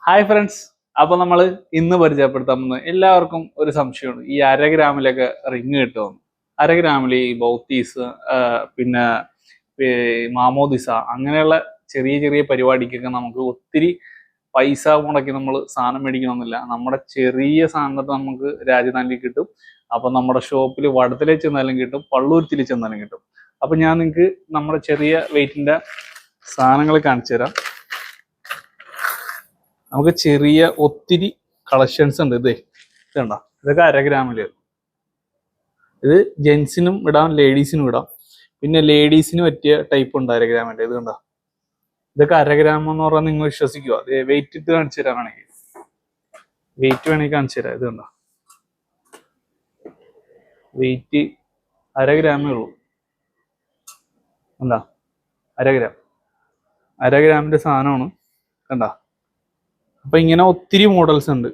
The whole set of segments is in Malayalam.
ഹായ് ഫ്രണ്ട്സ്, അപ്പൊ നമ്മൾ ഇന്ന് പരിചയപ്പെടുത്താൻ പോകുന്നത് എല്ലാവർക്കും ഒരു സംശയമാണ്. ഈ 1/2 ഗ്രാമിലൊക്കെ റിങ് കിട്ടുമെന്ന്. 1/2 ഗ്രാമിൽ ഈ ബൗത്തീസ്, പിന്നെ മാമോദിസ, അങ്ങനെയുള്ള ചെറിയ ചെറിയ പരിപാടിക്കൊക്കെ നമുക്ക് ഒത്തിരി പൈസ മുടക്കി നമ്മൾ സാധനം മേടിക്കണമെന്നില്ല. നമ്മുടെ ചെറിയ സാധനത്തിൽ നമുക്ക് രാജധാനിയിൽ കിട്ടും. അപ്പൊ നമ്മുടെ ഷോപ്പിൽ വടത്തിലെ ചെന്നാലും കിട്ടും, പള്ളൂരുത്തിൽ ചെന്നാലും കിട്ടും. അപ്പൊ ഞാൻ നിങ്ങൾക്ക് നമ്മുടെ ചെറിയ വെയിറ്റിന്റെ സാധനങ്ങൾ കാണിച്ചു തരാം. നമുക്ക് ചെറിയ ഒത്തിരി കളക്ഷൻസ് ഉണ്ട്. ഇതേണ്ട, ഇതൊക്കെ 1/2 ഗ്രാമില്. ഇത് ജെൻസിനും ഇടാം, ലേഡീസിനും ഇടാം. പിന്നെ ലേഡീസിന് പറ്റിയ ടൈപ്പ് ഉണ്ട് 1/2 ഗ്രാമിന്റെ. ഇത് കണ്ടോ, ഇതൊക്കെ 1/2 ഗ്രാം എന്ന് പറഞ്ഞാൽ നിങ്ങൾ വിശ്വസിക്കുക. അത് വെയിറ്റ് ഇട്ട് കാണിച്ചു തരാൻ വേണമെങ്കിൽ, വെയിറ്റ് വേണമെങ്കിൽ കാണിച്ചു തരാം. ഇത് കണ്ടോ, വെയിറ്റ് 1/2 ഗ്രാമേ ഉള്ളൂ. എന്താ 1/2 ഗ്രാം, 1/2 ഗ്രാമിന്റെ സാധനമാണ്. കണ്ട, അപ്പൊ ഇങ്ങനെ ഒത്തിരി മോഡൽസ് ഉണ്ട്.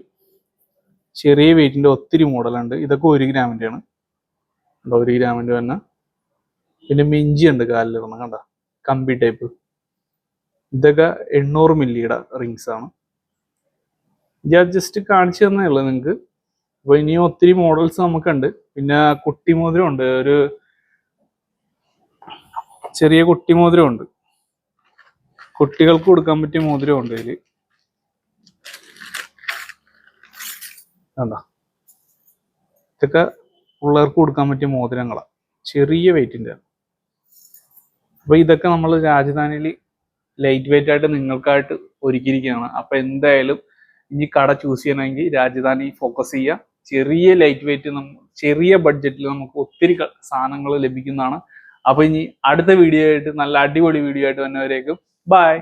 ചെറിയ വെയിറ്റിന്റെ ഒത്തിരി മോഡലുണ്ട്. ഇതൊക്കെ 1 ഗ്രാമിന്റെ ആണ്. 1 ഗ്രാമിന്റെ തന്നെ. പിന്നെ മിഞ്ചി ഉണ്ട് കാലിലിടണം, കണ്ട, കമ്പി ടൈപ്പ്. ഇതൊക്കെ 800 മില്ലിയുടെ റിങ്സ് ആണ്. ഞാൻ ജസ്റ്റ് കാണിച്ചു തന്നേ ഉള്ളൂ നിങ്ങൾക്ക്. അപ്പൊ ഇനിയും ഒത്തിരി മോഡൽസ് നമുക്കുണ്ട്. പിന്നെ കുട്ടി മോതിരം ഉണ്ട്, ഒരു ചെറിയ കുട്ടി മോതിരം ഉണ്ട്. കുട്ടികൾക്ക് കൊടുക്കാൻ പറ്റിയ മോതിരം ഉണ്ട് ഇതില്. കണ്ട, ഇതൊക്കെ പിള്ളേർക്ക് കൊടുക്കാൻ പറ്റിയ മോതിരങ്ങളാണ്, ചെറിയ വെയിറ്റിന്റെ. അപ്പൊ ഇതൊക്കെ നമ്മൾ രാജധാനിയിൽ ലൈറ്റ് വെയിറ്റ് ആയിട്ട് നിങ്ങൾക്കായിട്ട് ഒരുക്കിയിരിക്കുകയാണ്. അപ്പൊ എന്തായാലും ഇനി കട ചൂസ് ചെയ്യണമെങ്കിൽ രാജധാനി ഫോക്കസ് ചെയ്യുക. ചെറിയ ലൈറ്റ് വെയിറ്റ്, ചെറിയ ബഡ്ജറ്റിൽ നമുക്ക് ഒത്തിരി സാധനങ്ങൾ ലഭിക്കുന്നതാണ്. അപ്പൊ ഇനി അടുത്ത വീഡിയോ ആയിട്ട്, നല്ല അടിപൊളി വീഡിയോ ആയിട്ട് വന്നവരേക്കും ബൈ.